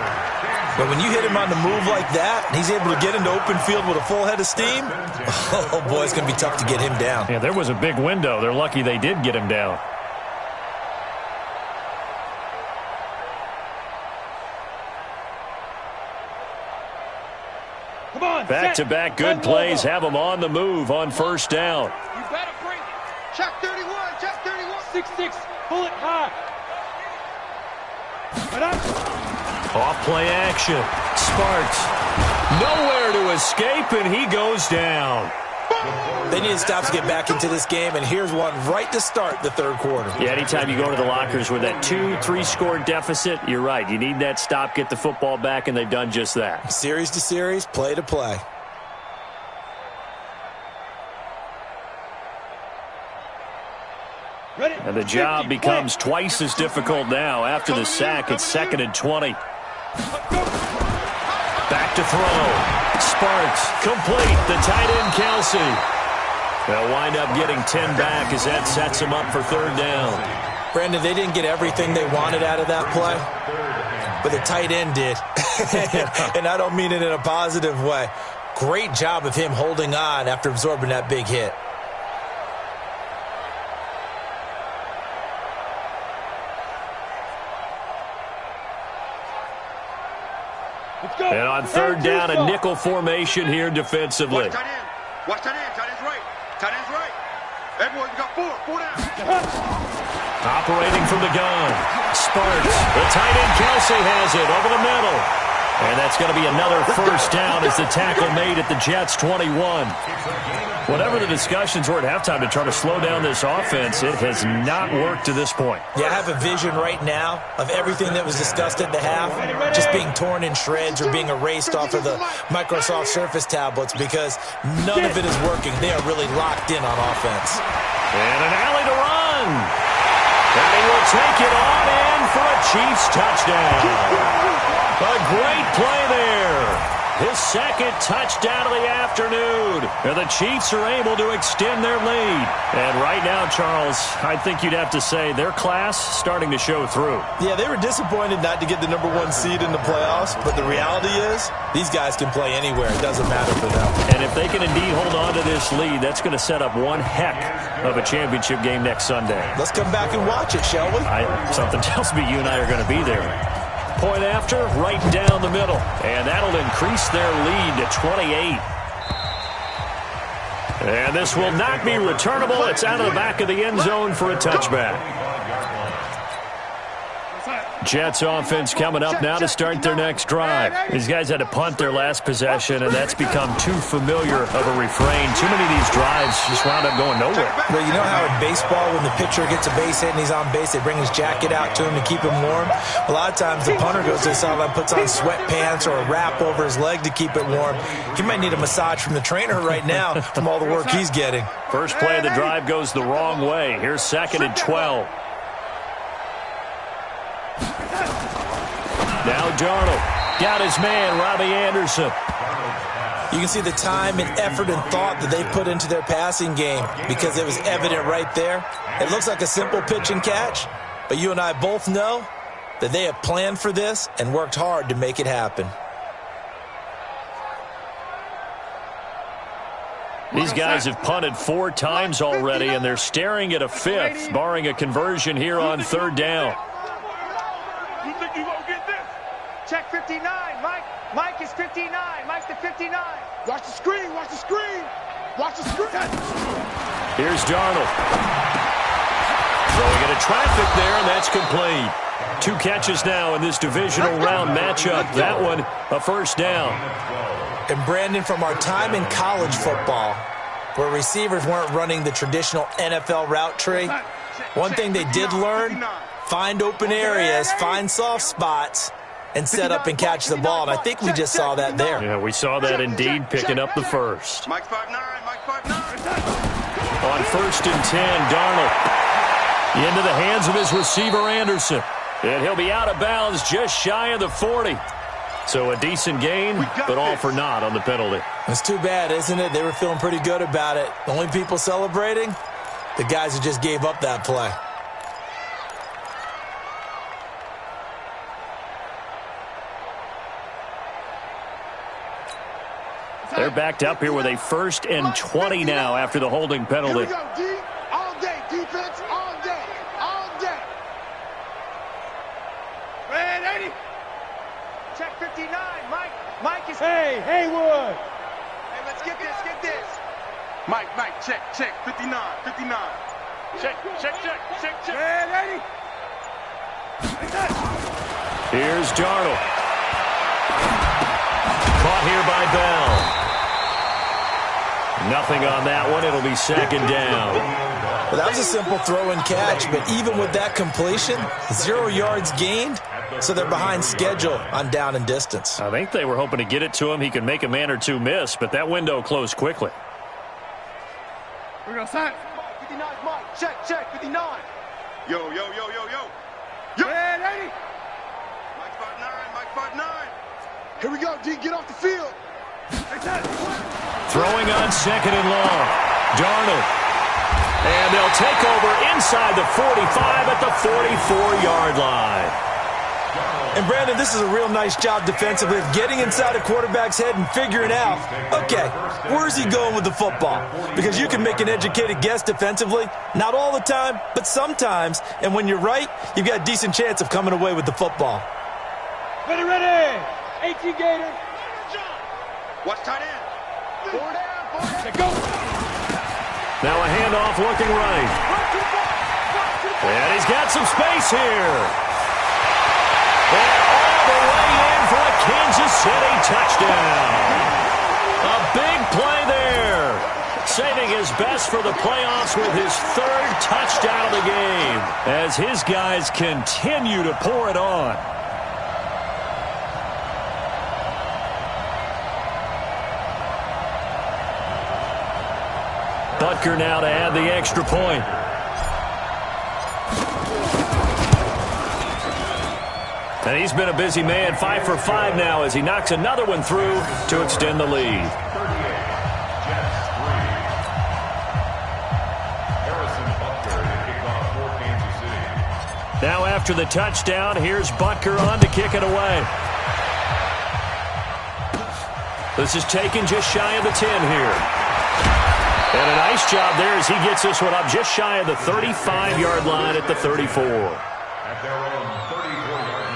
But when you hit him on the move like that, and he's able to get into open field with a full head of steam, oh, boy, it's going to be tough to get him down. Yeah, there was a big window. They're lucky they did get him down. Come on. Back-to-back good plays have them on the move on first down. You better bring it. Check 31. Check 31. 6-6. Pull it high. Off play action. Sparks. Nowhere to escape, and he goes down. They need to stop to get back into this game, and here's one right to start the third quarter. Yeah, anytime you go to the lockers with that 2-3 score deficit, you're right. You need that stop, get the football back, and they've done just that. Series to series, play to play. And the job becomes twice as difficult now. After the sack, it's 2nd and 20. Back to throw. Sparks, complete. The tight end, Kelsey. They'll wind up getting 10 back as that sets them up for third down. Brandon, they didn't get everything they wanted out of that play, but the tight end did. And I don't mean it in a positive way. Great job of him holding on after absorbing that big hit. And on third down, a nickel formation here defensively. Watch tight end. Watch tight end. Tight end's right. Tight end's right. Everyone, you got 4 down. Operating from the gun. Sparks. The tight end, Kelsey, has it over the middle. And that's going to be another first down as the tackle made at the Jets' 21. Whatever the discussions were at halftime to try to slow down this offense, it has not worked to this point. Yeah, I have a vision right now of everything that was discussed at the half just being torn in shreds or being erased off of the Microsoft Surface tablets because none of it is working. They are really locked in on offense. And an alley to run. And he will take it on in for a Chiefs touchdown. A great play there. his second touchdown of the afternoon. And the Chiefs are able to extend their lead. And right now, Charles, I think you'd have to say their class starting to show through. Yeah, they were disappointed not to get the #1 seed in the playoffs, but the reality is these guys can play anywhere. It doesn't matter for them. And if they can indeed hold on to this lead, that's going to set up one heck of a championship game next Sunday. Let's come back and watch it, shall we? Something tells me you and I are going to be there. Point after, right down the middle. And that'll increase their lead to 28. And this will not be returnable. It's out of the back of the end zone for a touchback. Jets offense coming up now to start their next drive. These guys had to punt their last possession, and that's become too familiar of a refrain. Too many of these drives just wound up going nowhere. But you know how in baseball, when the pitcher gets a base hit and he's on base, they bring his jacket out to him to keep him warm? A lot of times the punter goes to the sideline, puts on sweatpants or a wrap over his leg to keep it warm. He might need a massage from the trainer right now from all the work he's getting. First play of the drive goes the wrong way. Here's 2nd and 12. Now Darnold got his man, Robbie Anderson. You can see the time and effort and thought that they put into their passing game because it was evident right there. It looks like a simple pitch and catch, but you and I both know that they have planned for this and worked hard to make it happen. These guys have punted 4 times already, and they're staring at a 5th, barring a conversion here on 3rd down. You think you gonna get this? Check 59, Mike. Mike is 59. Mike's the 59. Watch the screen. Watch the screen. Watch the screen. Here's Darnold. Throwing into traffic there, and that's complete. 2 catches now in this divisional round matchup. That one, a first down. And Brandon, from our time in college football, where receivers weren't running the traditional NFL route tree, one thing they did learn, find open areas, find soft spots, and set up and catch the ball. And I think we just saw that there. Yeah, we saw that indeed, picking up the first. Mike 5'9", Mike 5'9". On 1st and 10, Darnold into the hands of his receiver, Anderson. And he'll be out of bounds just shy of the 40. So a decent gain, but all for naught on the penalty. It's too bad, isn't it? They were feeling pretty good about it. The only people celebrating, the guys who just gave up that play. They're backed up here with a 1st and 20 now after the holding penalty. Here we go, D. All day, defense, all day, all day. Man, 80. Check 59, Mike. Mike is... Hey, Haywood. Hey, let's get this. Mike, check, 59. Check. Man, 80. Here's Darnold. Caught here by Bell. Nothing on that one. It'll be 2nd down. Well, that was a simple throw and catch, but even with that completion, 0 yards gained, so they're behind schedule on down and distance. I think they were hoping to get it to him. He could make a man or two miss, but that window closed quickly. We're going to sign. 59, Mike. Check, 59. Yo. Man, 80. Mike 5'9". Here we go, D. Get off the field. Throwing on 2nd and long. Darnold. And they'll take over inside the 45 at the 44-yard line. And, Brandon, this is a real nice job defensively of getting inside a quarterback's head and figuring out, okay, where's he going with the football? Because you can make an educated guess defensively, not all the time, but sometimes. And when you're right, you've got a decent chance of coming away with the football. Ready. 18 Gator. Watch tight end. Four down. Go. Now a handoff looking right. And he's got some space here. And all the way in for a Kansas City touchdown. A big play there. Saving his best for the playoffs with his 3rd touchdown of the game as his guys continue to pour it on. Butker now to add the extra point. And he's been a busy man, 5 for 5 now as he knocks another one through to extend the lead. Now after the touchdown, here's Butker on to kick it away. This is taken just shy of the 10 here. And a nice job there as he gets this one up just shy of the 35-yard line at the 34. At their own 34-yard line.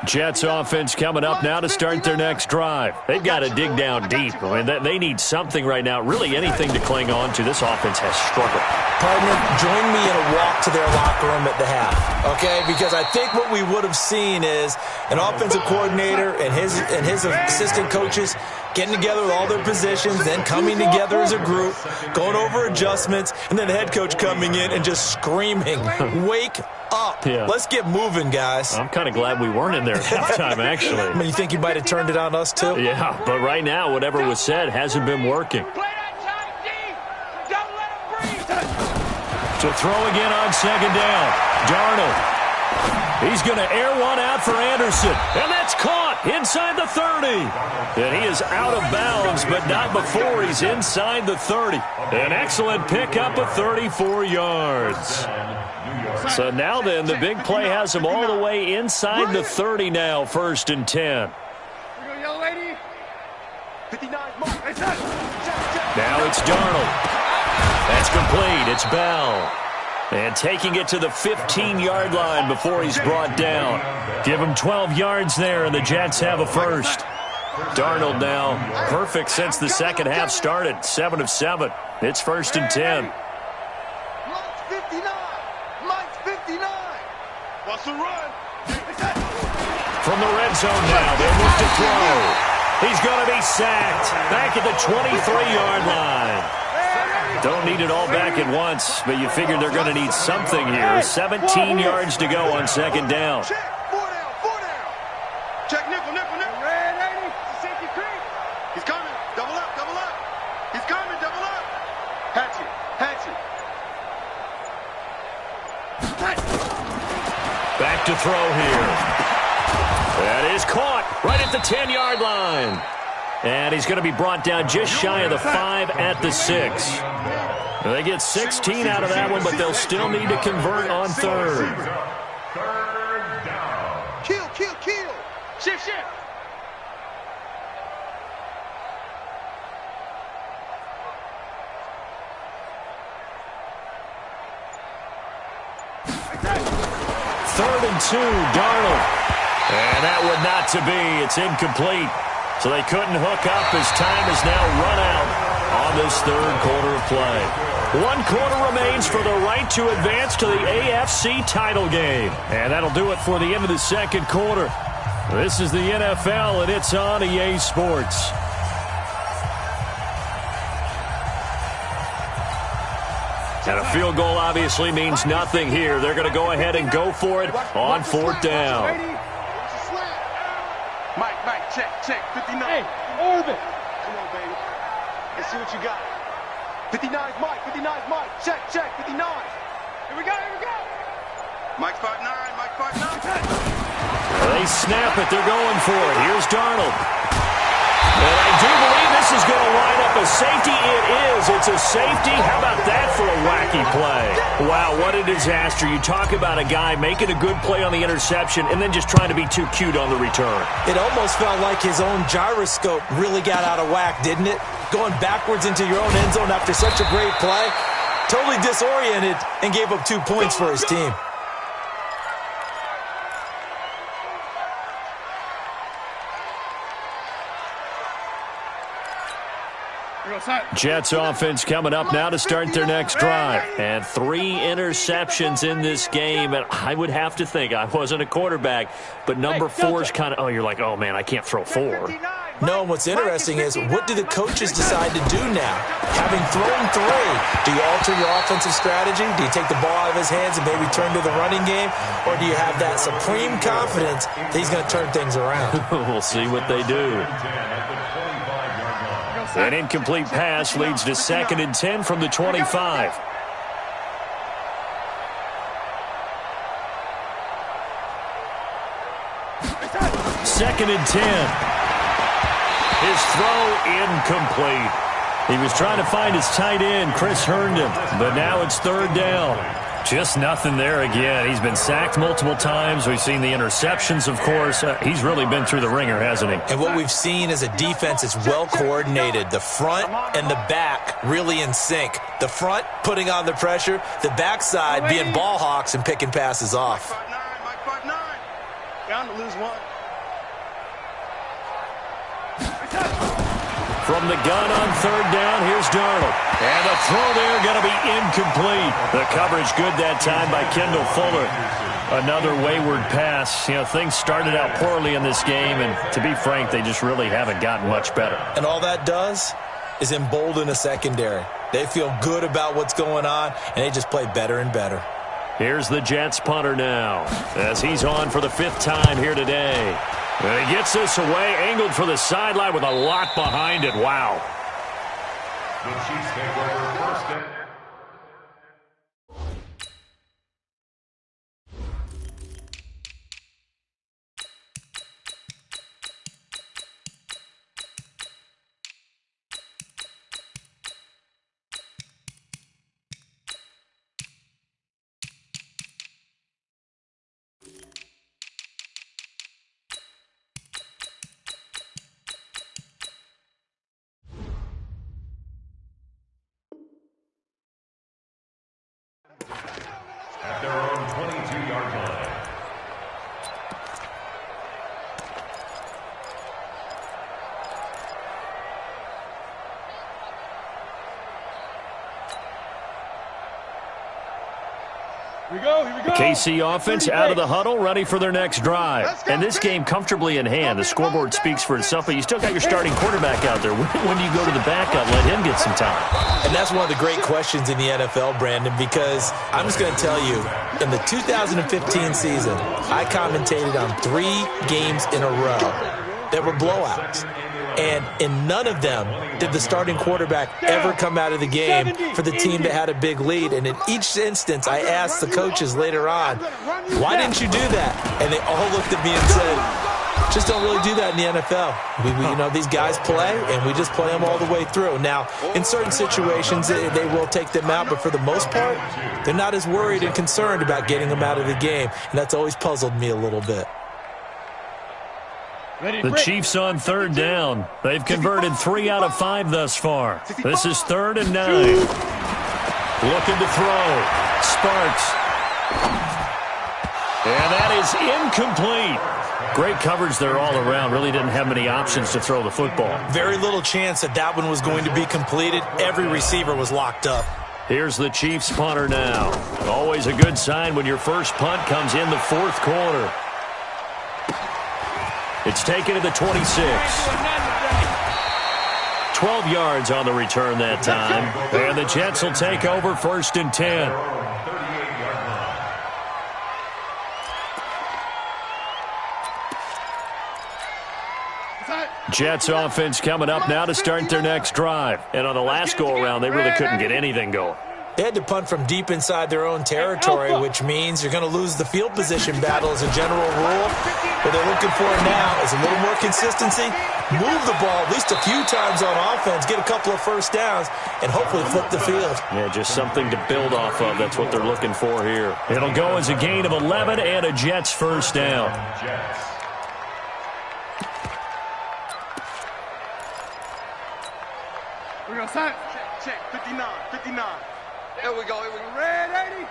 Jets offense coming up now to start their next drive. They've got to dig down deep. I mean, they need something right now, really anything to cling on to. This offense has struggled. Partner, join me in a walk to their locker room at the half, okay? Because I think what we would have seen is an offensive coordinator and his assistant coaches getting together with all their positions, then coming together as a group, going over adjustments, and then the head coach coming in and just screaming, wake up. Yeah. Let's get moving, guys. I'm kind of glad we weren't in there at halftime, actually. I mean, you think you might have turned it on us, too? Yeah, but right now, whatever was said hasn't been working. To throw again on second down. Darnold. He's going to air one out for Anderson. And that's caught inside the 30. And he is out of bounds, but not before he's inside the 30. An excellent pickup of 34 yards. So now then, the big play has him all the way inside the 30 now, 1st and 10. Now it's Darnold. That's complete. It's Bell. And taking it to the 15-yard line before he's brought down. Give him 12 yards there, and the Jets have a first. Darnold now perfect since the second half started. 7 of 7. It's 1st and 10. Mike's 59. Mike's 59. What's the run? From the red zone now, they'll move to throw. He's going to be sacked back at the 23-yard line. Don't need it all back at once, but you figure they're going to need something here. 17 yards to go on second down. Check, 4 down. Check, nickel. Safety creep. He's coming. Double up. He's coming, double up. Hatchet. Back to throw here. That is caught right at the 10-yard line. And he's going to be brought down just shy of the 5 at the 6. They get 16 out of that one, but they'll still need to convert on 3rd. Third down. Kill. Shift. Third and 2, Darnold. And that would not to be. It's incomplete. So they couldn't hook up as time has now run out on this 3rd quarter of play. 1 quarter remains for the right to advance to the AFC title game. And that'll do it for the end of the 2nd quarter. This is the NFL, and it's on EA Sports. And a field goal obviously means nothing here. They're going to go ahead and go for it on 4th down. Mike, check, 59. Hey, orbit. Come on, baby. Let's see what you got. 59's Mike, check, 59. Here we go. Mike's 5'9", Mike's 5'9". They snap it, they're going for it. Here's Darnold. And I do believe this is going to line up a safety. It is. It's a safety. How about that for a wacky play? Wow, what a disaster. You talk about a guy making a good play on the interception and then just trying to be too cute on the return. It almost felt like his own gyroscope really got out of whack, didn't it? Going backwards into your own end zone after such a great play. Totally disoriented and gave up 2 points for his team. Jets offense coming up now to start their next drive. And 3 interceptions in this game. And I would have to think, I wasn't a quarterback, but number 4 is kind of, you're like, oh, man, I can't throw 4. No, and what's interesting is what do the coaches decide to do now? Having thrown 3, do you alter your offensive strategy? Do you take the ball out of his hands and maybe turn to the running game? Or do you have that supreme confidence that he's going to turn things around? We'll see what they do. An incomplete pass leads to 2nd and 10 from the 25. Second and 10. His throw incomplete. He was trying to find his tight end, Chris Herndon, but now it's 3rd down. Just nothing there again. He's been sacked multiple times. We've seen the interceptions, of course. He's really been through the ringer, hasn't he? And what we've seen is a defense that's well coordinated. The front and the back really in sync. The front putting on the pressure. The backside being ball hawks and picking passes off. Mike 5-9. Down to lose 1. From the gun on 3rd down, here's Darnold. And the throw there going to be incomplete. The coverage good that time by Kendall Fuller. Another wayward pass. You know, things started out poorly in this game, and to be frank, they just really haven't gotten much better. And all that does is embolden a secondary. They feel good about what's going on, and they just play better and better. Here's the Jets punter now, as he's on for the 5th time here today. And he gets this away, angled for the sideline with a lot behind it. Wow. The Chiefs take over 1st and at their own 22-yard line. Here we go. KC offense out of the huddle, ready for their next drive. And this game comfortably in hand. The scoreboard speaks for itself, but you still got your starting quarterback out there. When do you go to the backup, let him get some time? And that's one of the great questions in the NFL, Brandon, because I'm just going to tell you, in the 2015 season, I commentated on 3 games in a row that were blowouts. And in none of them did the starting quarterback ever come out of the game for the team that had a big lead. And in each instance, I asked the coaches later on, why didn't you do that? And they all looked at me and said, just don't really do that in the NFL. You know, these guys play, and we just play them all the way through. Now, in certain situations, they will take them out, but for the most part, they're not as worried and concerned about getting them out of the game. And that's always puzzled me a little bit. The Chiefs on 3rd down. They've converted 3 out of 5 thus far. This is 3rd and 9. Looking to throw. Sparks. And that is incomplete. Great coverage there all around. Really didn't have many options to throw the football. Very little chance that that one was going to be completed. Every receiver was locked up. Here's the Chiefs punter now. Always a good sign when your first punt comes in the 4th quarter. It's taken to the 26. 12 yards on the return that time. And the Jets will take over 1st and 10. Jets offense coming up now to start their next drive. And on the last go-around, they really couldn't get anything going. They had to punt from deep inside their own territory, which means you're going to lose the field position battle as a general rule. What they're looking for now is a little more consistency, move the ball at least a few times on offense, get a couple of first downs, and hopefully flip the field. Yeah, just something to build off of. That's what they're looking for here. It'll go as a gain of 11 and a Jets first down. We're going to sign. Check, 59, 59. Here we go. Red 80.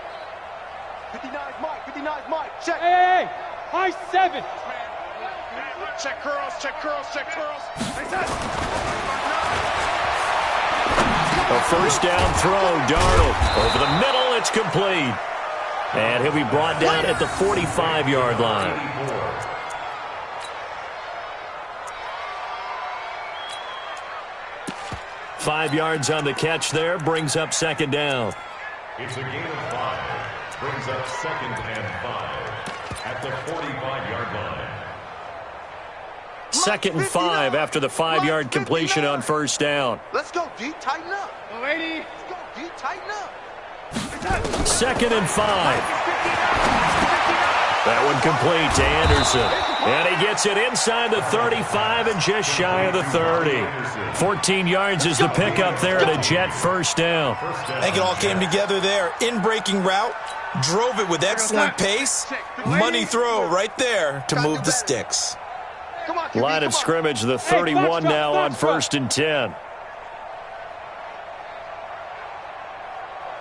59 is Mike. 59 is Mike. Check. Hey, high 7. Check curls, check curls, check curls. A first down throw, Darnold. Over the middle, it's complete. And he'll be brought down at the 45-yard line. 5 yards on the catch there, brings up second down. It's a gain of 5. Brings up 2nd and 5 at the 45-yard line. 2nd and 5 after the 5-yard completion on first down. Let's go, D. Tighten up. Lady. Let's go, D. Tighten up. 2nd and 5. That one complete to Anderson. And he gets it inside the 35 and just shy of the 30. 14 yards is the pickup there at a Jet first down. I think it all came together there. In-breaking route, drove it with excellent pace. Money throw right there to move the sticks. Line of scrimmage, the 31 now on 1st and 10.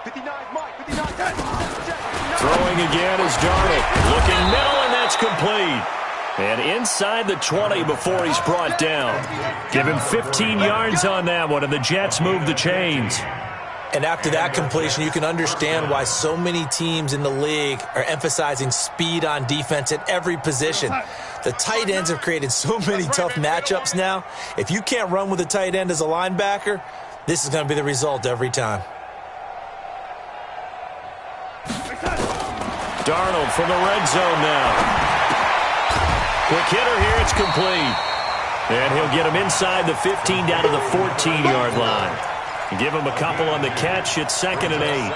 59, Mike, 59, Throwing again is Darnold. Looking middle, and that's complete. And inside the 20 before he's brought down. Give him 15 yards on that one, and the Jets move the chains. And after that completion, you can understand why so many teams in the league are emphasizing speed on defense at every position. The tight ends have created so many tough matchups now. If you can't run with a tight end as a linebacker, this is going to be the result every time. Darnold from the red zone now. Quick hitter here, it's complete. And he'll get him inside the 15 down to the 14-yard line. Give him a couple on the catch. It's 2nd and 8.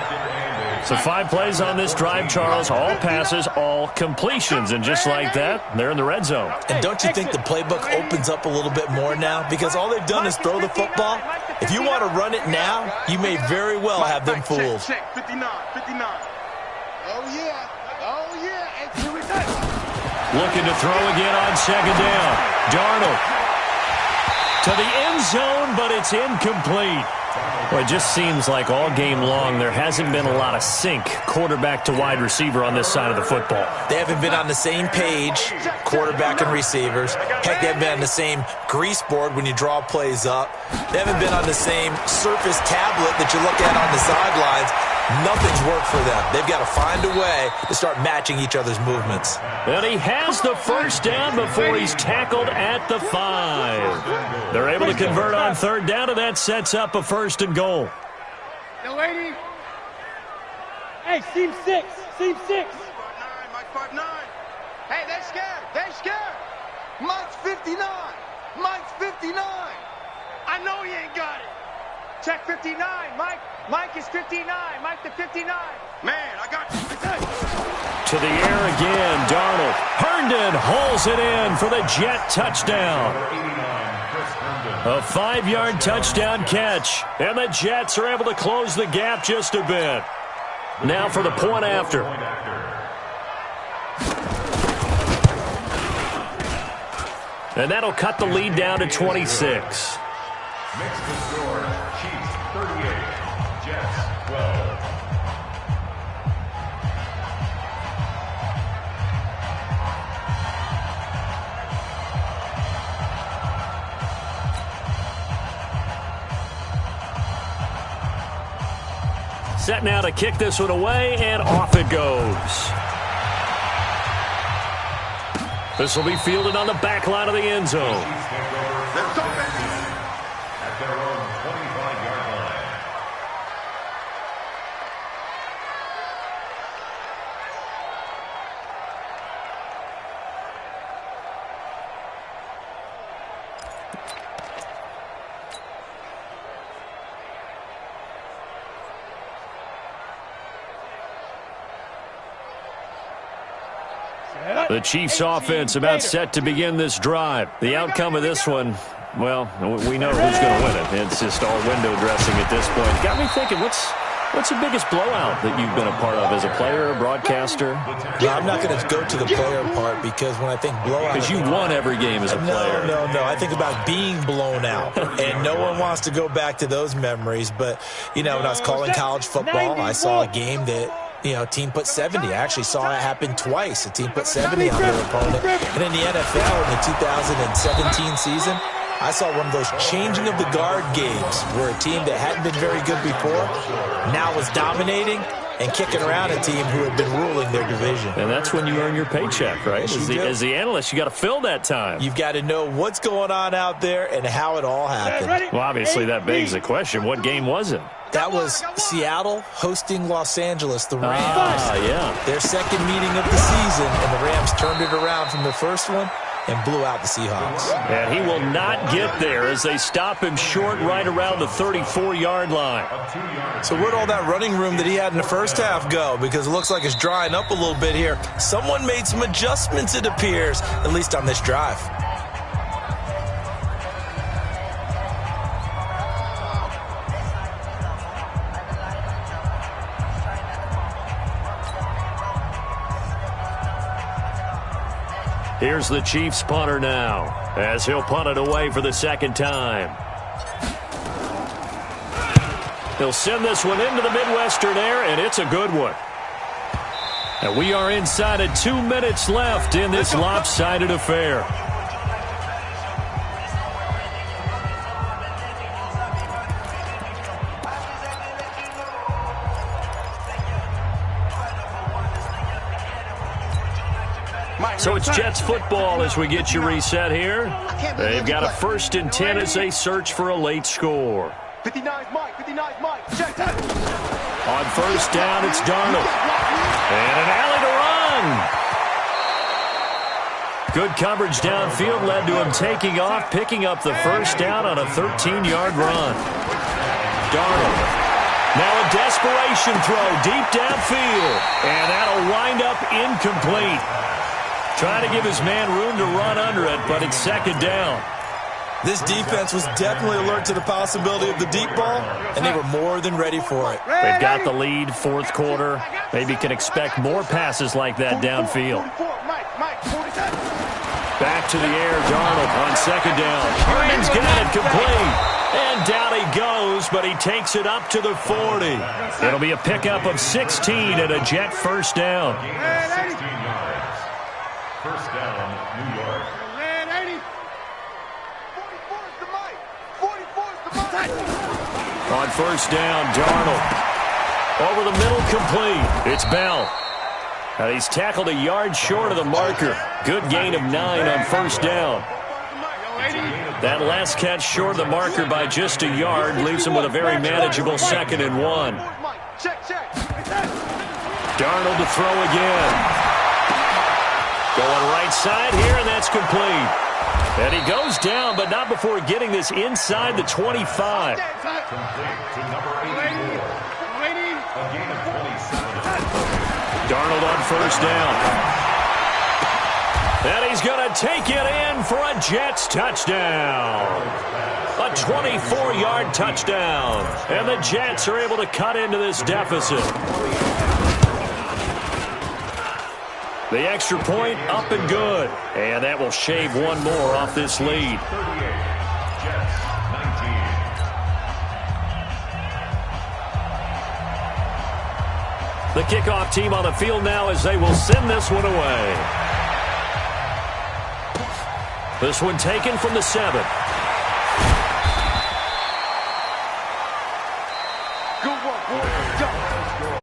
So 5 plays on this drive, Charles. All passes, all completions. And just like that, they're in the red zone. And don't you think the playbook opens up a little bit more now? Because all they've done is throw the football. If you want to run it now, you may very well have them fooled. 59, 59. Oh, yeah. Oh, yeah. And here we go. Looking to throw again on 2nd down. Darnold to the end zone, but it's incomplete. Well, it just seems like all game long there hasn't been a lot of sync quarterback to wide receiver on this side of the football. They haven't been on the same page, quarterback and receivers. Heck, they haven't been on the same grease board when you draw plays up. They haven't been on the same surface tablet that you look at on the sidelines. Nothing's worked for them. They've got to find a way to start matching each other's movements. And he has the first down before he's tackled at the 5. They're able to convert on 3rd down, and that sets up a 1st and goal. Yo, lady. Hey, seam 6. Seam 6. Mike 59. Hey, they're scared. They're scared. Mike's 59. Mike's 59. I know he ain't got it. Check 59, Mike. Mike is 59. Mike to 59. Man, I got you. To the air again, Darnold. Herndon hauls it in for the Jet touchdown. A 5-yard touchdown catch. And the Jets are able to close the gap just a bit. Now for the point after. And that'll cut the lead down to 26. Makes the score, Chiefs 38, Jets 12. Set now to kick this one away, and off it goes. This will be fielded on the back line of the end zone. At their own 25-yard line. The Chiefs offense about set to begin this drive. The outcome of this one, well, we know who's going to win it. It's just all window dressing at this point. Got me thinking, what's the biggest blowout that you've been a part of as a player, a broadcaster? No, I'm not going to go to the player part because when I think blowout... Because you won every game as a player. No. I think about being blown out. And no one wants to go back to those memories. But, you know, when I was calling college football, I saw a game that... You know, team put 70. I actually saw it happen twice. A team put 70 on their opponent. And in the NFL in the 2017 season, I saw one of those changing of the guard games where a team that hadn't been very good before now was dominating and kicking around a team who had been ruling their division. And that's when you earn your paycheck, right? As the analyst, you got to fill that time. You've got to know what's going on out there and how it all happened. Well, obviously that begs the question, what game was it? That was Seattle hosting Los Angeles, the Rams. Yeah. Their second meeting of the season, and the Rams turned it around from the first one and blew out the Seahawks. And he will not get there as they stop him short right around the 34-yard line. So where'd all that running room that he had in the first half go? Because it looks like it's drying up a little bit here. Someone made some adjustments, it appears, at least on this drive. Here's the Chiefs punter now, as he'll punt it away for the second time. He'll send this one into the Midwestern air, and it's a good one. And we are inside of 2 minutes left in this lopsided affair. So it's Jets football as we get you reset here. They've got a 1st and 10 as they search for a late score. 59's Mike, 59's Mike. Check that. On 1st down, it's Darnold. And an alley to run. Good coverage downfield led to him taking off, picking up the 1st down on a 13-yard run. Darnold. Now a desperation throw deep downfield. And that'll wind up incomplete. Trying to give his man room to run under it, but it's 2nd down. This defense was definitely alert to the possibility of the deep ball, and they were more than ready for it. They've got the lead, 4th quarter. Maybe can expect more passes like that downfield. Back to the air, Darnold on 2nd down. Herman's got it complete. And down he goes, but he takes it up to the 40. It'll be a pickup of 16 and a Jet 1st down. 16 yards. 1st down, New York. On 1st down, Darnold. Over the middle, complete. It's Bell. Now he's tackled a yard short of the marker. Good gain of 9 on 1st down. That last catch short of the marker by just a yard leaves him with a very manageable 2nd and 1. Darnold to throw again. Going right side here, and that's complete. And he goes down, but not before getting this inside the 25. Complete to number 84. A gain of 27. Darnold on 1st down. And he's going to take it in for a Jets touchdown. A 24-yard touchdown. And the Jets are able to cut into this deficit. The extra point up and good. And that will shave one more off this lead. 38. Jets, 19. The kickoff team on the field now as they will send this one away. This one taken from the 7.